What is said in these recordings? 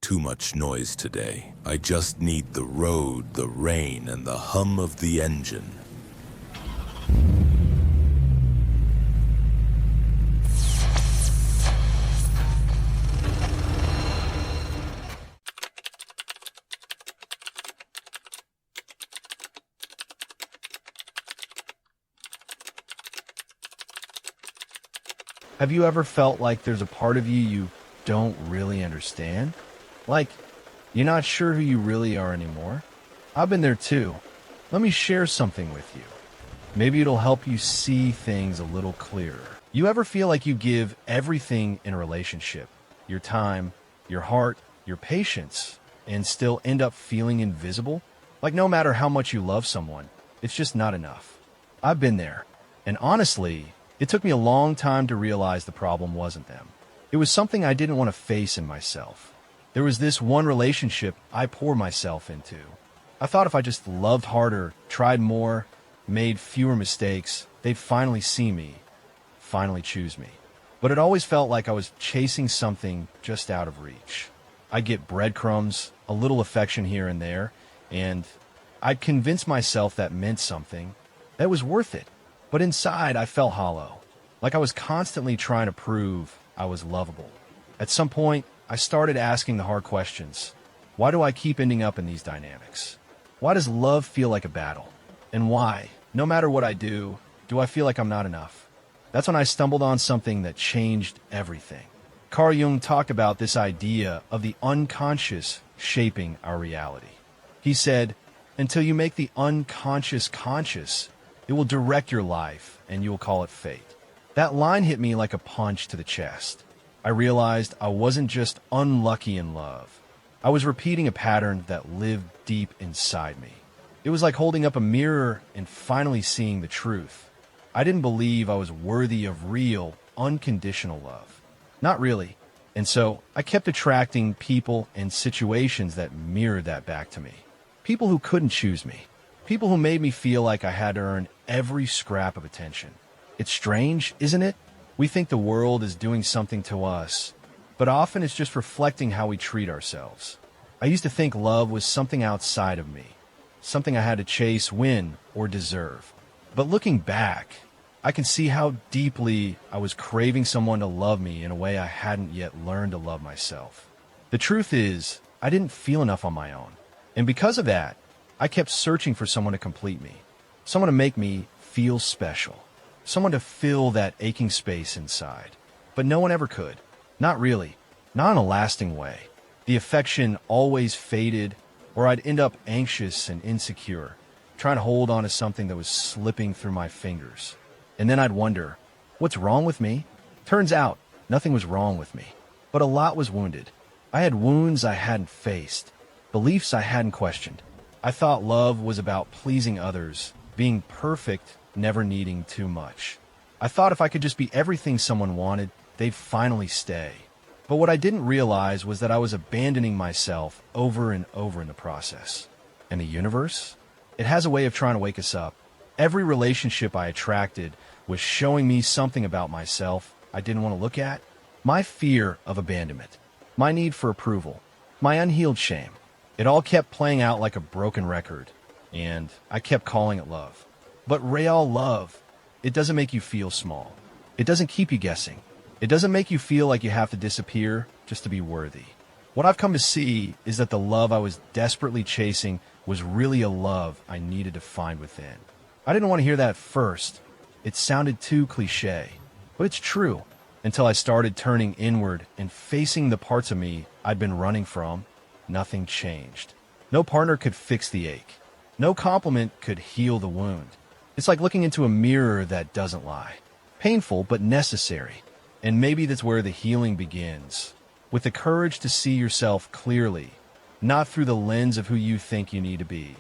too much noise today. I just need the road, the rain, and the hum of the engine. Have you ever felt like there's a part of you don't really understand? Like, you're not sure who you really are anymore? I've been there too. Let me share something with you. Maybe it'll help you see things a little clearer. You ever feel like you give everything in a relationship, your time, your heart, your patience, and still end up feeling invisible? Like no matter how much you love someone, it's just not enough. I've been there. And honestly, it took me a long time to realize the problem wasn't them. It was something I didn't want to face in myself. There was this one relationship I poured myself into. I thought if I just loved harder, tried more, made fewer mistakes, they'd finally see me, finally choose me. But it always felt like I was chasing something just out of reach. I'd get breadcrumbs, a little affection here and there, and I'd convince myself that meant something, that it was worth it. But inside, I felt hollow, like I was constantly trying to prove I was lovable. At some point, I started asking the hard questions. Why do I keep ending up in these dynamics? Why does love feel like a battle? And why, no matter what I do I feel like I'm not enough? That's when I stumbled on something that changed everything. Carl Jung talked about this idea of the unconscious shaping our reality. He said, until you make the unconscious conscious, it will direct your life, and you will call it fate. That line hit me like a punch to the chest. I realized I wasn't just unlucky in love. I was repeating a pattern that lived deep inside me. It was like holding up a mirror and finally seeing the truth. I didn't believe I was worthy of real, unconditional love. Not really. And so I kept attracting people and situations that mirrored that back to me. People who couldn't choose me. People who made me feel like I had to earn every scrap of attention. It's strange, isn't it? We think the world is doing something to us, but often it's just reflecting how we treat ourselves. I used to think love was something outside of me, something I had to chase, win, or deserve. But looking back, I can see how deeply I was craving someone to love me in a way I hadn't yet learned to love myself. The truth is, I didn't feel enough on my own. And because of that, I kept searching for someone to complete me, someone to make me feel special, someone to fill that aching space inside. But no one ever could. Not really. Not in a lasting way. The affection always faded, or I'd end up anxious and insecure, trying to hold on to something that was slipping through my fingers. And then I'd wonder, what's wrong with me? Turns out, nothing was wrong with me. But a lot was wounded. I had wounds I hadn't faced, beliefs I hadn't questioned. I thought love was about pleasing others, being perfect, never needing too much. I thought if I could just be everything someone wanted, they'd finally stay. But what I didn't realize was that I was abandoning myself over and over in the process. And the universe? It has a way of trying to wake us up. Every relationship I attracted was showing me something about myself I didn't want to look at. My fear of abandonment, my need for approval, my unhealed shame. It all kept playing out like a broken record, and I kept calling it love. But real love, it doesn't make you feel small. It doesn't keep you guessing. It doesn't make you feel like you have to disappear just to be worthy. What I've come to see is that the love I was desperately chasing was really a love I needed to find within. I didn't want to hear that at first. It sounded too cliche, but it's true. Until I started turning inward and facing the parts of me I'd been running from, nothing changed. No partner could fix the ache. No compliment could heal the wound. It's like looking into a mirror that doesn't lie. Painful, but necessary. And maybe that's where the healing begins. With the courage to see yourself clearly, not through the lens of who you think you need to be,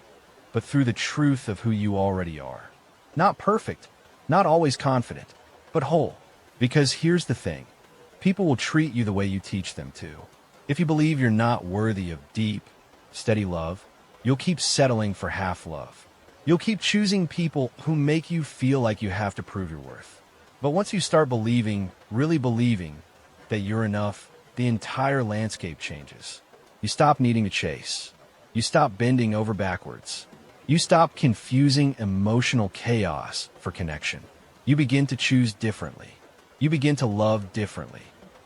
but through the truth of who you already are. Not perfect, not always confident, but whole. Because here's the thing. People will treat you the way you teach them to. If you believe you're not worthy of deep, steady love, you'll keep settling for half love. You'll keep choosing people who make you feel like you have to prove your worth. But once you start believing, really believing, that you're enough, the entire landscape changes. You stop needing to chase. You stop bending over backwards. You stop confusing emotional chaos for connection. You begin to choose differently. You begin to love differently.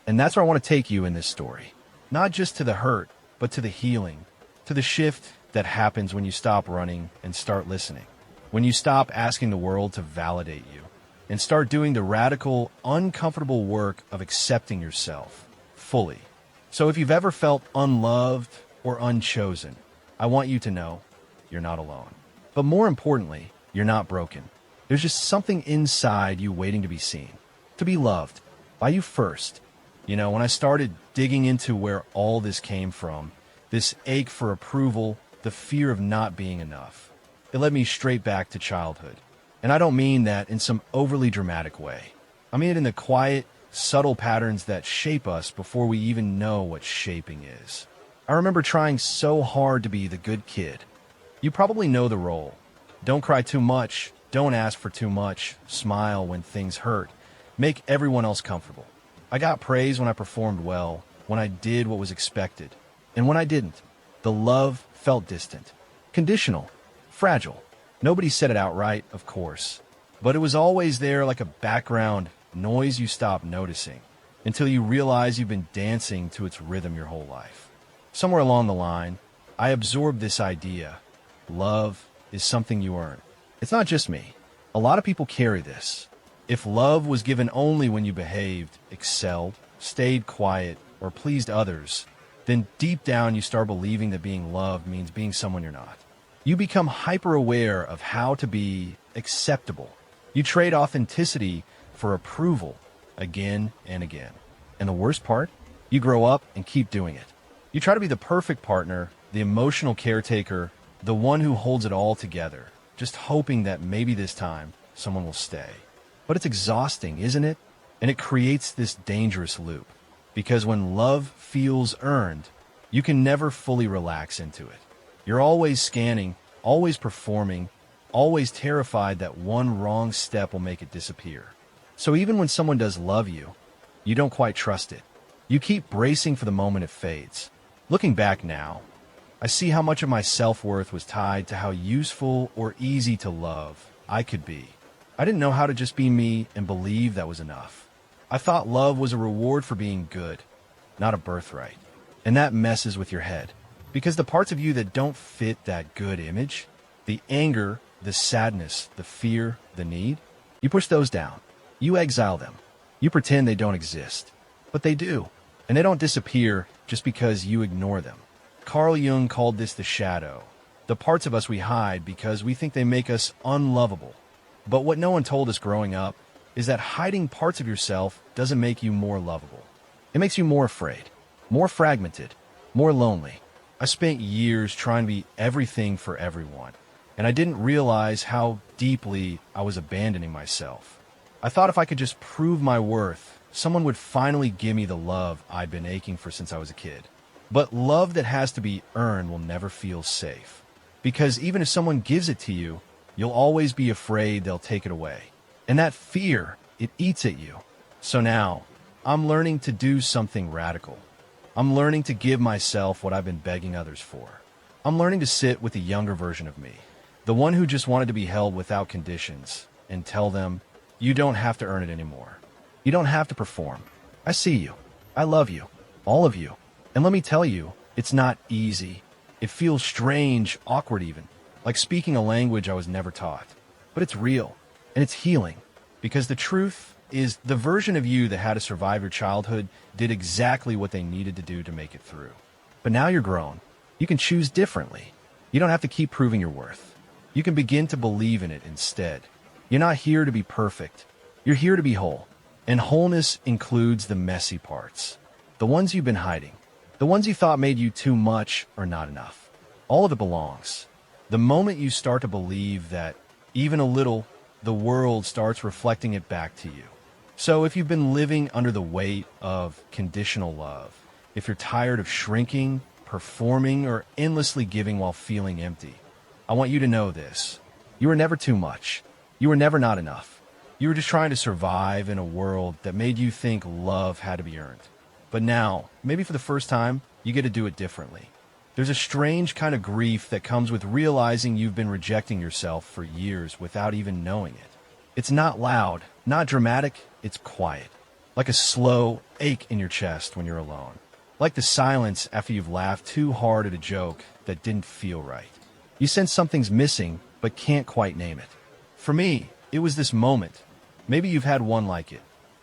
And that's where I want to take you in this story. Not just to the hurt, but to the healing, to the shift that happens when you stop running and start listening. When you stop asking the world to validate you and start doing the radical, uncomfortable work of accepting yourself fully. So if you've ever felt unloved or unchosen, I want you to know you're not alone. But more importantly, you're not broken. There's just something inside you waiting to be seen, to be loved by you first. You know, when I started digging into where all this came from, this ache for approval, the fear of not being enough, it led me straight back to childhood. And I don't mean that in some overly dramatic way. I mean it in the quiet, subtle patterns that shape us before we even know what shaping is. I remember trying so hard to be the good kid. You probably know the role. Don't cry too much, don't ask for too much, smile when things hurt, make everyone else comfortable. I got praise when I performed well, when I did what was expected. And when I didn't, the love felt distant, conditional, fragile. Nobody said it outright, of course, but it was always there like a background noise you stop noticing until you realize you've been dancing to its rhythm your whole life. Somewhere along the line, I absorbed this idea. Love is something you earn. It's not just me. A lot of people carry this. If love was given only when you behaved, excelled, stayed quiet, or pleased others, then deep down you start believing that being loved means being someone you're not. You become hyper-aware of how to be acceptable. You trade authenticity for approval again and again. And the worst part? You grow up and keep doing it. You try to be the perfect partner, the emotional caretaker, the one who holds it all together, just hoping that maybe this time someone will stay. But it's exhausting, isn't it? And it creates this dangerous loop. Because when love feels earned, you can never fully relax into it. You're always scanning, always performing, always terrified that one wrong step will make it disappear. So even when someone does love you, you don't quite trust it. You keep bracing for the moment it fades. Looking back now, I see how much of my self-worth was tied to how useful or easy to love I could be. I didn't know how to just be me and believe that was enough. I thought love was a reward for being good, not a birthright. And that messes with your head. Because the parts of you that don't fit that good image, the anger, the sadness, the fear, the need, you push those down. You exile them. You pretend they don't exist. But they do. And they don't disappear just because you ignore them. Carl Jung called this the shadow. The parts of us we hide because we think they make us unlovable. But what no one told us growing up is that hiding parts of yourself doesn't make you more lovable. It makes you more afraid, more fragmented, more lonely. I spent years trying to be everything for everyone, and I didn't realize how deeply I was abandoning myself. I thought if I could just prove my worth, someone would finally give me the love I'd been aching for since I was a kid. But love that has to be earned will never feel safe. Because even if someone gives it to you, you'll always be afraid they'll take it away. And that fear, it eats at you. So now, I'm learning to do something radical. I'm learning to give myself what I've been begging others for. I'm learning to sit with the younger version of me, the one who just wanted to be held without conditions, and tell them, you don't have to earn it anymore. You don't have to perform. I see you. I love you. All of you. And let me tell you, it's not easy. It feels strange, awkward even, like speaking a language I was never taught. But it's real, and it's healing, because the truth is the version of you that had to survive your childhood did exactly what they needed to do to make it through. But now you're grown. You can choose differently. You don't have to keep proving your worth. You can begin to believe in it instead. You're not here to be perfect. You're here to be whole. And wholeness includes the messy parts, the ones you've been hiding, the ones you thought made you too much or not enough. All of it belongs. The moment you start to believe that, even a little, the world starts reflecting it back to you. So if you've been living under the weight of conditional love, if you're tired of shrinking, performing, or endlessly giving while feeling empty, I want you to know this. You were never too much. You were never not enough. You were just trying to survive in a world that made you think love had to be earned. But now, maybe for the first time, you get to do it differently. There's a strange kind of grief that comes with realizing you've been rejecting yourself for years without even knowing it. It's not loud, not dramatic, it's quiet. Like a slow ache in your chest when you're alone. Like the silence after you've laughed too hard at a joke that didn't feel right. You sense something's missing, but can't quite name it. For me, it was this moment. Maybe you've had one like it,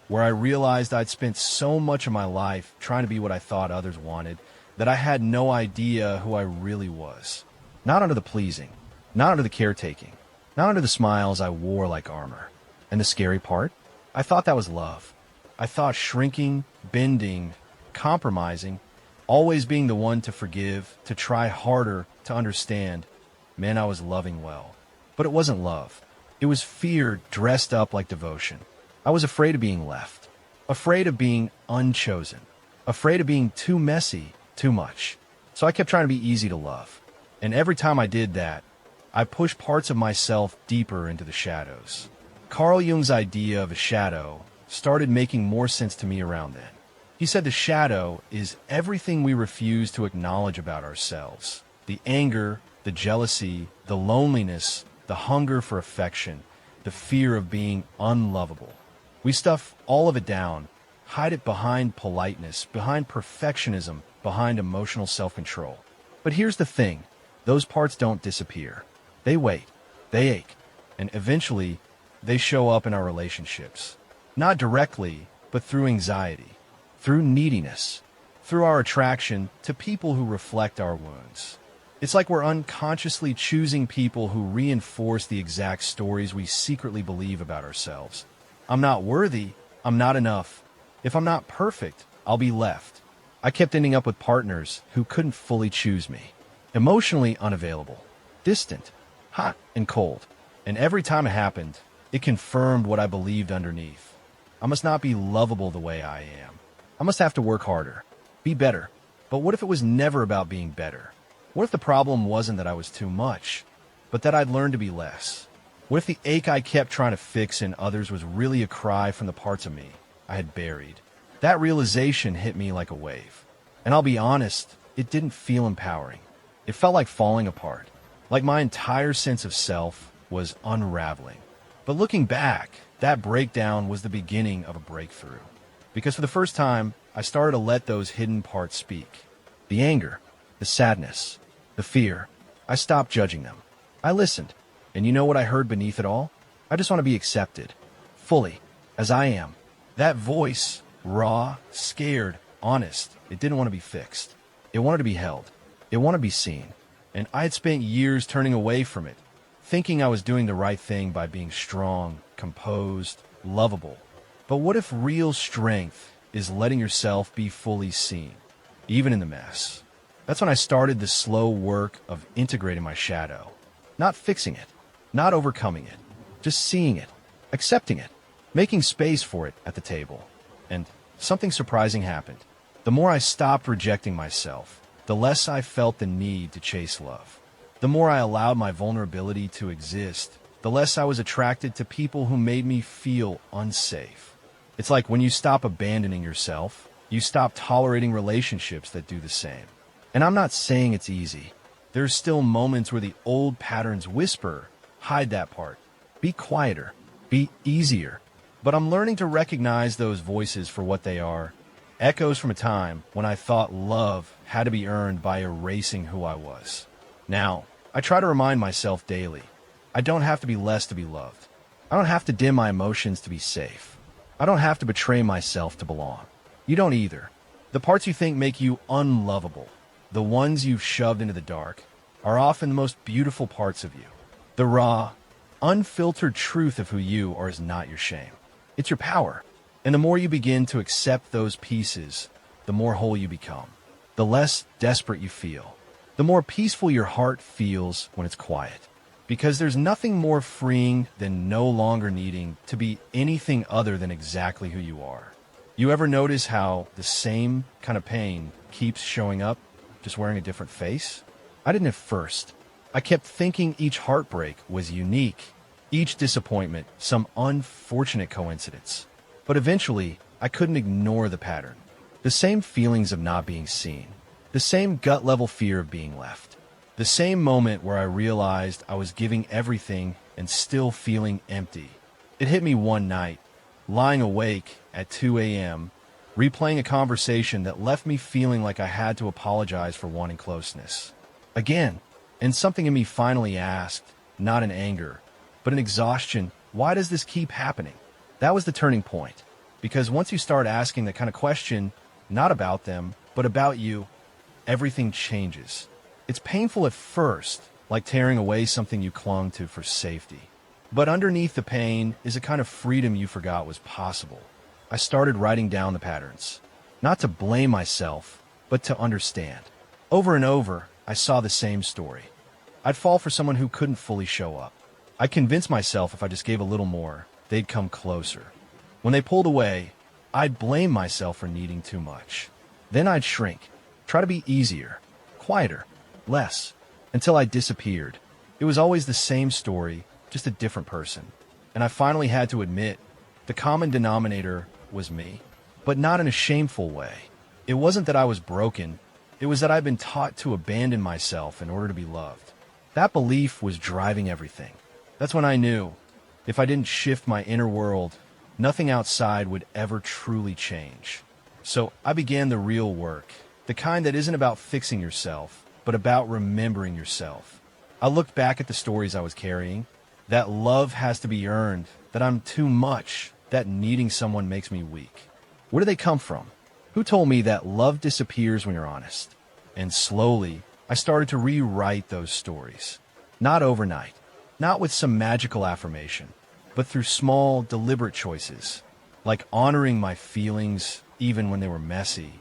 where I realized I'd spent so much of my life trying to be what I thought others wanted that I had no idea who I really was. Not under the pleasing, not under the caretaking, not under the smiles I wore like armor. And the scary part? I thought that was love. I thought shrinking, bending, compromising, always being the one to forgive, to try harder, to understand, meant I was loving well. But it wasn't love. It was fear dressed up like devotion. I was afraid of being left, afraid of being unchosen, afraid of being too messy, too much. So I kept trying to be easy to love. And every time I did that, I pushed parts of myself deeper into the shadows. Carl Jung's idea of a shadow started making more sense to me around then. He said the shadow is everything we refuse to acknowledge about ourselves. The anger, the jealousy, the loneliness, the hunger for affection, the fear of being unlovable. We stuff all of it down, hide it behind politeness, behind perfectionism, behind emotional self-control. But here's the thing, those parts don't disappear. They wait, they ache, and eventually they show up in our relationships. Not directly, but through anxiety, through neediness, through our attraction to people who reflect our wounds. It's like we're unconsciously choosing people who reinforce the exact stories we secretly believe about ourselves. I'm not worthy, I'm not enough. If I'm not perfect, I'll be left. I kept ending up with partners who couldn't fully choose me. Emotionally unavailable, distant, hot and cold. And every time it happened, it confirmed what I believed underneath. I must not be lovable the way I am. I must have to work harder, be better. But what if it was never about being better? What if the problem wasn't that I was too much, but that I'd learned to be less? What if the ache I kept trying to fix in others was really a cry from the parts of me I had buried? That realization hit me like a wave. And I'll be honest, it didn't feel empowering. It felt like falling apart, like my entire sense of self was unraveling. But looking back, that breakdown was the beginning of a breakthrough. Because for the first time, I started to let those hidden parts speak. The anger, the sadness, the fear. I stopped judging them. I listened. And you know what I heard beneath it all? I just want to be accepted, fully, as I am. That voice, raw, scared, honest, it didn't want to be fixed. It wanted to be held. It wanted to be seen. And I had spent years turning away from it, thinking I was doing the right thing by being strong, composed, lovable. But what if real strength is letting yourself be fully seen, even in the mess? That's when I started the slow work of integrating my shadow. Not fixing it, not overcoming it, just seeing it, accepting it, making space for it at the table. And something surprising happened. The more I stopped rejecting myself, the less I felt the need to chase love. The more I allowed my vulnerability to exist, the less I was attracted to people who made me feel unsafe. It's like when you stop abandoning yourself, you stop tolerating relationships that do the same. And I'm not saying it's easy. There's still moments where the old patterns whisper, hide that part. Be quieter. Be easier. But I'm learning to recognize those voices for what they are. Echoes from a time when I thought love had to be earned by erasing who I was. Now, I try to remind myself daily, I don't have to be less to be loved. I don't have to dim my emotions to be safe. I don't have to betray myself to belong. You don't either. The parts you think make you unlovable, the ones you've shoved into the dark, are often the most beautiful parts of you. The raw, unfiltered truth of who you are is not your shame. It's your power. And the more you begin to accept those pieces, the more whole you become. The less desperate you feel. The more peaceful your heart feels when it's quiet. Because there's nothing more freeing than no longer needing to be anything other than exactly who you are. You ever notice how the same kind of pain keeps showing up, just wearing a different face? I didn't at first. I kept thinking each heartbreak was unique, each disappointment some unfortunate coincidence. But eventually, I couldn't ignore the pattern. The same feelings of not being seen, The same gut-level fear of being left. The same moment where I realized I was giving everything and still feeling empty. It hit me one night, lying awake at 2 a.m., replaying a conversation that left me feeling like I had to apologize for wanting closeness. Again, and something in me finally asked, not in anger, but in exhaustion, why does this keep happening? That was the turning point. Because once you start asking that kind of question, not about them, but about you, everything changes. It's painful at first, like tearing away something you clung to for safety. But underneath the pain is a kind of freedom you forgot was possible. I started writing down the patterns. Not to blame myself, but to understand. Over and over, I saw the same story. I'd fall for someone who couldn't fully show up. I convinced myself if I just gave a little more, they'd come closer. When they pulled away, I'd blame myself for needing too much. Then I'd shrink, try to be easier, quieter, less, until I disappeared. It was always the same story, just a different person. And I finally had to admit, the common denominator was me. But not in a shameful way. It wasn't that I was broken, it was that I'd been taught to abandon myself in order to be loved. That belief was driving everything. That's when I knew, if I didn't shift my inner world, nothing outside would ever truly change. So I began the real work, the kind that isn't about fixing yourself, but about remembering yourself. I looked back at the stories I was carrying, that love has to be earned, that I'm too much, that needing someone makes me weak. Where do they come from? Who told me that love disappears when you're honest? And slowly, I started to rewrite those stories. Not overnight, not with some magical affirmation, but through small, deliberate choices, like honoring my feelings even when they were messy,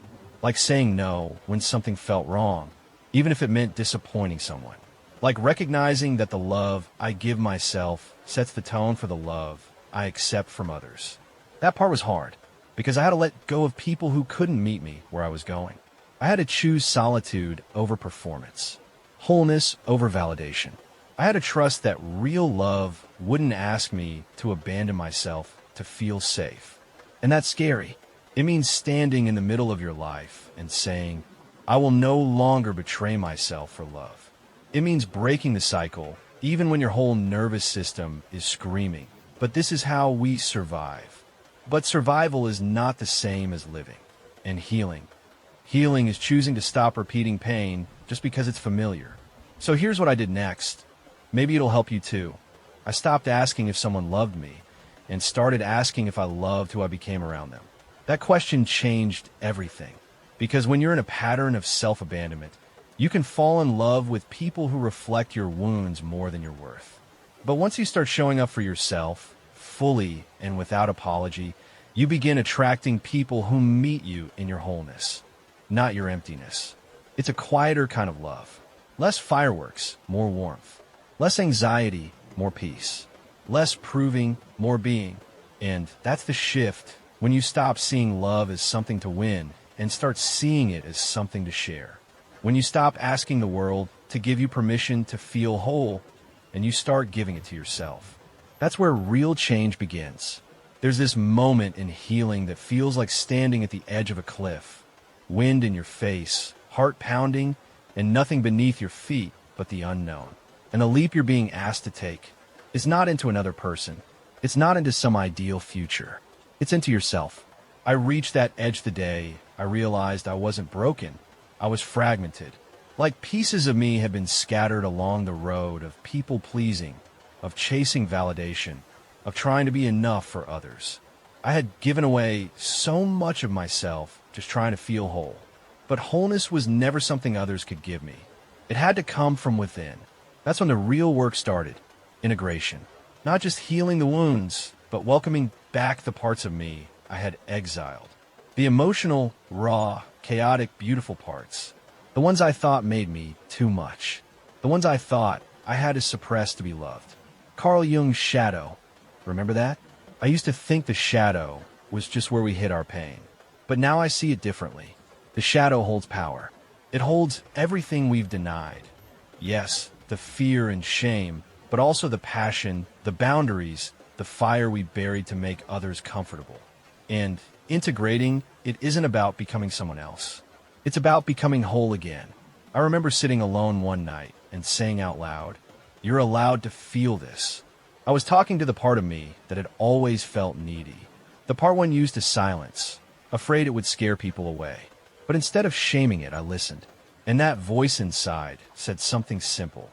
like saying no when something felt wrong, even if it meant disappointing someone, like recognizing that the love I give myself sets the tone for the love I accept from others. That part was hard, because I had to let go of people who couldn't meet me where I was going. I had to choose solitude over performance, wholeness over validation. I had to trust that real love wouldn't ask me to abandon myself to feel safe. And that's scary. It means standing in the middle of your life and saying, I will no longer betray myself for love. It means breaking the cycle, even when your whole nervous system is screaming. But this is how we survive. But survival is not the same as living and healing. Healing is choosing to stop repeating pain just because it's familiar. So here's what I did next. Maybe it'll help you too. I stopped asking if someone loved me and started asking if I loved who I became around them. That question changed everything. Because when you're in a pattern of self-abandonment, you can fall in love with people who reflect your wounds more than your worth. But once you start showing up for yourself, fully and without apology, you begin attracting people who meet you in your wholeness, not your emptiness. It's a quieter kind of love. Less fireworks, more warmth. Less anxiety, more peace. Less proving, more being. And that's the shift when you stop seeing love as something to win and start seeing it as something to share. When you stop asking the world to give you permission to feel whole and you start giving it to yourself. That's where real change begins. There's this moment in healing that feels like standing at the edge of a cliff. Wind in your face, heart pounding, and nothing beneath your feet but the unknown. And the leap you're being asked to take is not into another person. It's not into some ideal future. It's into yourself. I reached that edge the day I realized I wasn't broken. I was fragmented. Like pieces of me had been scattered along the road of people-pleasing, of chasing validation, of trying to be enough for others. I had given away so much of myself just trying to feel whole. But wholeness was never something others could give me. It had to come from within. That's when the real work started. Integration. Not just healing the wounds, but welcoming back the parts of me I had exiled. The emotional, raw, chaotic, beautiful parts. The ones I thought made me too much. The ones I thought I had to suppress to be loved. Carl Jung's shadow. Remember that? I used to think the shadow was just where we hid our pain. But now I see it differently. The shadow holds power. It holds everything we've denied. Yes, the fear and shame, but also the passion, the boundaries, the fire we buried to make others comfortable. And integrating, it isn't about becoming someone else. It's about becoming whole again. I remember sitting alone one night and saying out loud, "You're allowed to feel this." I was talking to the part of me that had always felt needy, the part one used to silence, afraid it would scare people away. But instead of shaming it, I listened. And that voice inside said something simple.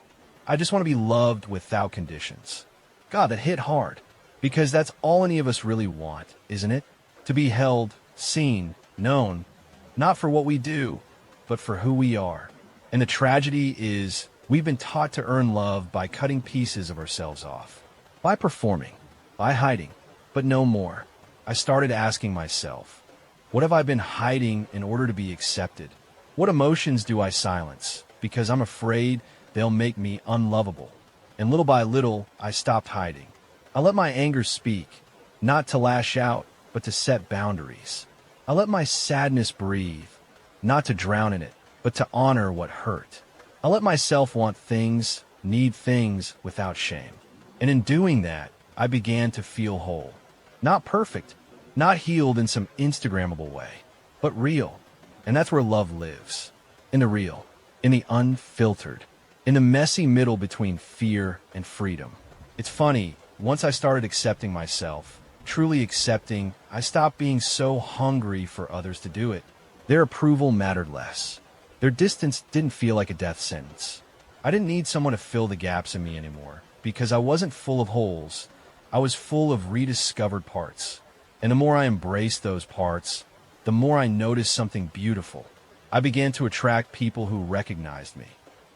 I just want to be loved without conditions. God, that hit hard. Because that's all any of us really want, isn't it? To be held, seen, known, not for what we do, but for who we are. And the tragedy is, we've been taught to earn love by cutting pieces of ourselves off. By performing, by hiding, but no more. I started asking myself, what have I been hiding in order to be accepted? What emotions do I silence because I'm afraid they'll make me unlovable? And little by little, I stopped hiding. I let my anger speak, not to lash out, but to set boundaries. I let my sadness breathe, not to drown in it, but to honor what hurt. I let myself want things, need things without shame. And in doing that, I began to feel whole. Not perfect, not healed in some Instagrammable way, but real. And that's where love lives. In the real, in the unfiltered, in the messy middle between fear and freedom. It's funny, once I started accepting myself, truly accepting, I stopped being so hungry for others to do it. Their approval mattered less. Their distance didn't feel like a death sentence. I didn't need someone to fill the gaps in me anymore, because I wasn't full of holes. I was full of rediscovered parts. And the more I embraced those parts, the more I noticed something beautiful. I began to attract people who recognized me.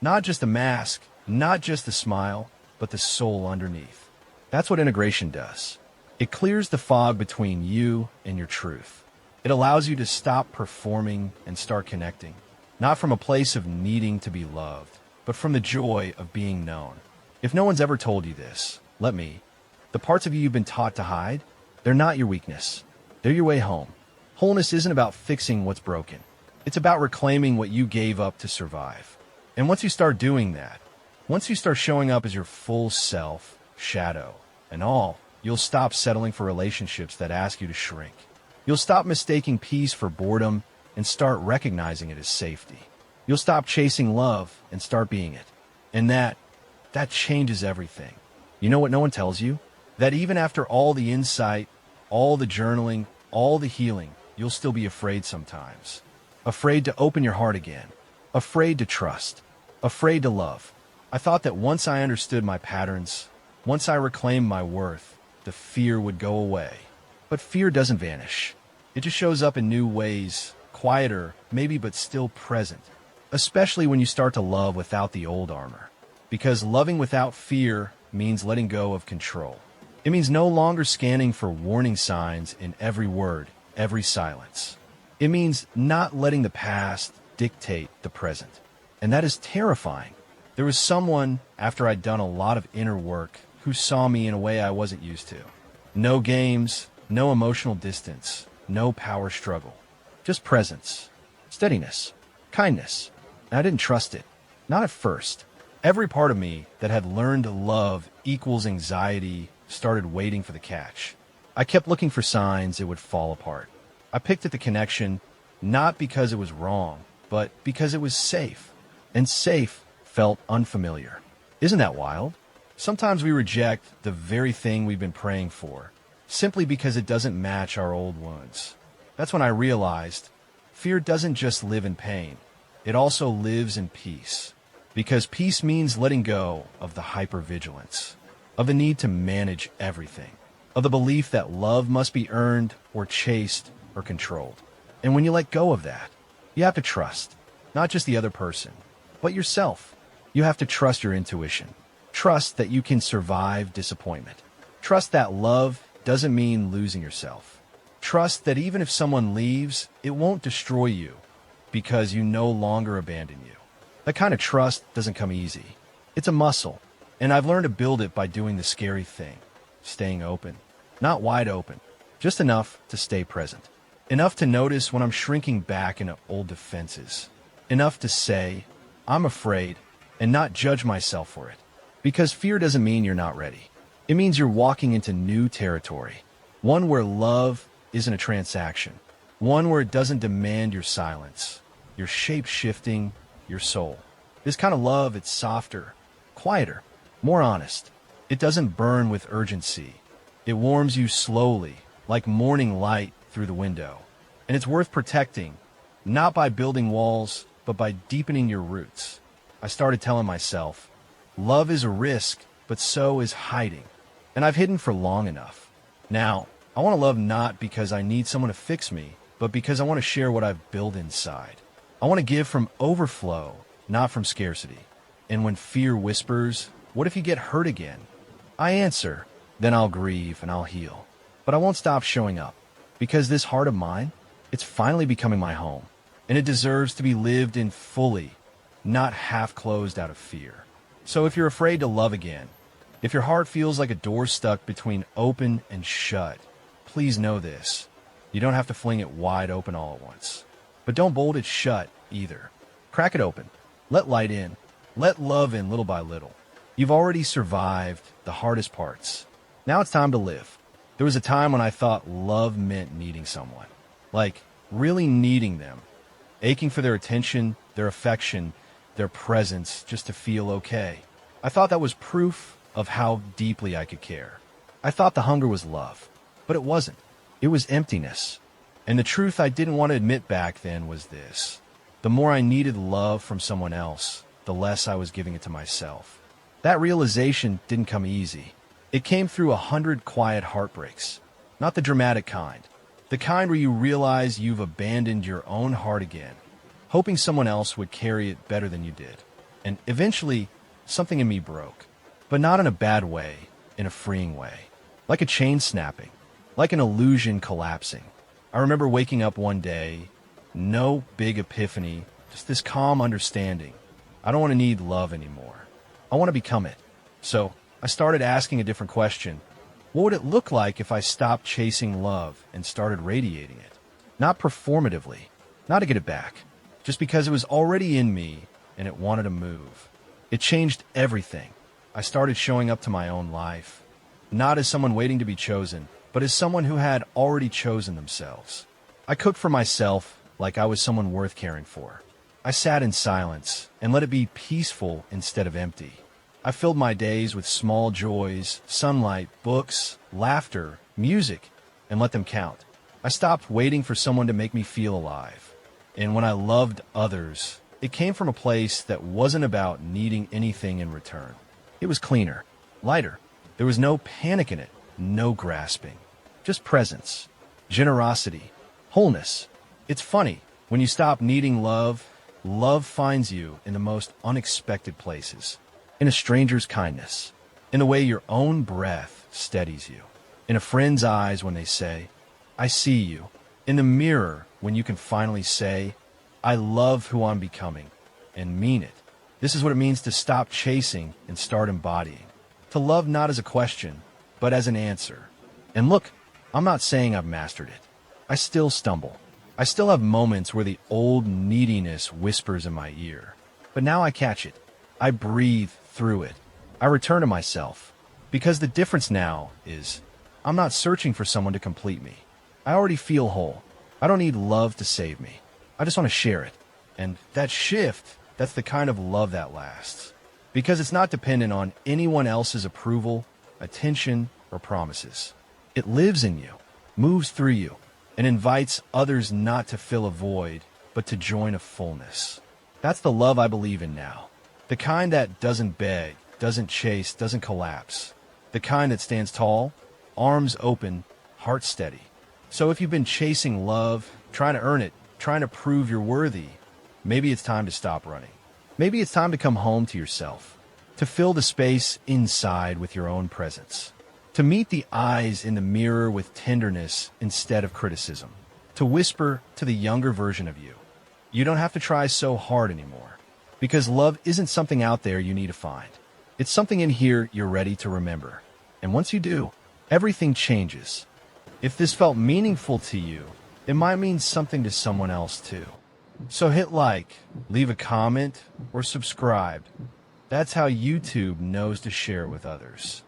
Not just a mask, not just a smile, but the soul underneath. That's what integration does. It clears the fog between you and your truth. It allows you to stop performing and start connecting, not from a place of needing to be loved, but from the joy of being known. If no one's ever told you this, let me. The parts of you you've been taught to hide, they're not your weakness. They're your way home. Wholeness isn't about fixing what's broken. It's about reclaiming what you gave up to survive. And once you start doing that, once you start showing up as your full self, shadow, and all, you'll stop settling for relationships that ask you to shrink. You'll stop mistaking peace for boredom and start recognizing it as safety. You'll stop chasing love and start being it. And that changes everything. You know what no one tells you? That even after all the insight, all the journaling, all the healing, you'll still be afraid sometimes. Afraid to open your heart again. Afraid to trust. Afraid to love. I thought that once I understood my patterns, once I reclaimed my worth, the fear would go away. But fear doesn't vanish. It just shows up in new ways, quieter, maybe, but still present. Especially when you start to love without the old armor. Because loving without fear means letting go of control. It means no longer scanning for warning signs in every word, every silence. It means not letting the past dictate the present. And that is terrifying. There was someone, after I'd done a lot of inner work, who saw me in a way I wasn't used to. No games, no emotional distance, no power struggle. Just presence, steadiness, kindness. And I didn't trust it. Not at first. Every part of me that had learned love equals anxiety started waiting for the catch. I kept looking for signs it would fall apart. I picked at the connection, not because it was wrong, but because it was safe. And safe felt unfamiliar. Isn't that wild? Sometimes we reject the very thing we've been praying for, simply because it doesn't match our old wounds. That's when I realized fear doesn't just live in pain. It also lives in peace. Because peace means letting go of the hypervigilance, of the need to manage everything, of the belief that love must be earned or chased or controlled. And when you let go of that, you have to trust, not just the other person, but yourself. You have to trust your intuition. Trust that you can survive disappointment. Trust that love doesn't mean losing yourself. Trust that even if someone leaves, it won't destroy you because you no longer abandon you. That kind of trust doesn't come easy. It's a muscle, and I've learned to build it by doing the scary thing, staying open. Not wide open, just enough to stay present. Enough to notice when I'm shrinking back into old defenses. Enough to say, I'm afraid, and not judge myself for it. Because fear doesn't mean you're not ready. It means you're walking into new territory. One where love isn't a transaction. One where it doesn't demand your silence. your shape shifting, your soul. This kind of love, it's softer, quieter, more honest. It doesn't burn with urgency. It warms you slowly, like morning light through the window. And it's worth protecting, not by building walls, but by deepening your roots. I started telling myself, love is a risk, but so is hiding. And I've hidden for long enough. Now, I want to love not because I need someone to fix me, but because I want to share what I've built inside. I want to give from overflow, not from scarcity. And when fear whispers, what if you get hurt again? I answer, then I'll grieve and I'll heal. But I won't stop showing up, because this heart of mine, it's finally becoming my home. And it deserves to be lived in fully, not half closed out of fear. So if you're afraid to love again, if your heart feels like a door stuck between open and shut, please know this. You don't have to fling it wide open all at once. But don't bolt it shut either. Crack it open. Let light in. Let love in little by little. You've already survived the hardest parts. Now it's time to live. There was a time when I thought love meant needing someone. Like, really needing them. Aching for their attention, their affection, their presence, just to feel okay. I thought that was proof of how deeply I could care. I thought the hunger was love, but it wasn't. It was emptiness. And the truth I didn't want to admit back then was this. The more I needed love from someone else, the less I was giving it to myself. That realization didn't come easy. It came through 100 quiet heartbreaks. Not the dramatic kind. The kind where you realize you've abandoned your own heart again, hoping someone else would carry it better than you did. And eventually, something in me broke. But not in a bad way, in a freeing way. Like a chain snapping. Like an illusion collapsing. I remember waking up one day, no big epiphany, just this calm understanding. I don't want to need love anymore. I want to become it. So I started asking a different question. What would it look like if I stopped chasing love and started radiating it? Not performatively, not to get it back, just because it was already in me and it wanted to move. It changed everything. I started showing up to my own life, not as someone waiting to be chosen, but as someone who had already chosen themselves. I cooked for myself like I was someone worth caring for. I sat in silence and let it be peaceful instead of empty. I filled my days with small joys, sunlight, books, laughter, music, and let them count. I stopped waiting for someone to make me feel alive. And when I loved others, it came from a place that wasn't about needing anything in return. It was cleaner, lighter. There was no panic in it, no grasping. Just presence, generosity, wholeness. It's funny, when you stop needing love, love finds you in the most unexpected places. In a stranger's kindness, in the way your own breath steadies you, in a friend's eyes when they say, I see you, in the mirror when you can finally say, I love who I'm becoming, and mean it. This is what it means to stop chasing and start embodying. To love not as a question, but as an answer. And look, I'm not saying I've mastered it. I still stumble. I still have moments where the old neediness whispers in my ear. But now I catch it. I breathe through it. I return to myself. Because the difference now is, I'm not searching for someone to complete me. I already feel whole. I don't need love to save me. I just want to share it. And that shift, that's the kind of love that lasts. Because it's not dependent on anyone else's approval, attention, or promises. It lives in you, moves through you, and invites others not to fill a void, but to join a fullness. That's the love I believe in now. The kind that doesn't beg, doesn't chase, doesn't collapse. The kind that stands tall, arms open, heart steady. So if you've been chasing love, trying to earn it, trying to prove you're worthy, maybe it's time to stop running. Maybe it's time to come home to yourself, to fill the space inside with your own presence, to meet the eyes in the mirror with tenderness instead of criticism, to whisper to the younger version of you, you don't have to try so hard anymore, because love isn't something out there you need to find. It's something in here you're ready to remember. And once you do, everything changes. If this felt meaningful to you, it might mean something to someone else too. So hit like, leave a comment, or subscribe. That's how YouTube knows to share it with others.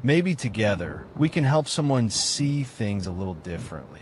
Maybe together, we can help someone see things a little differently.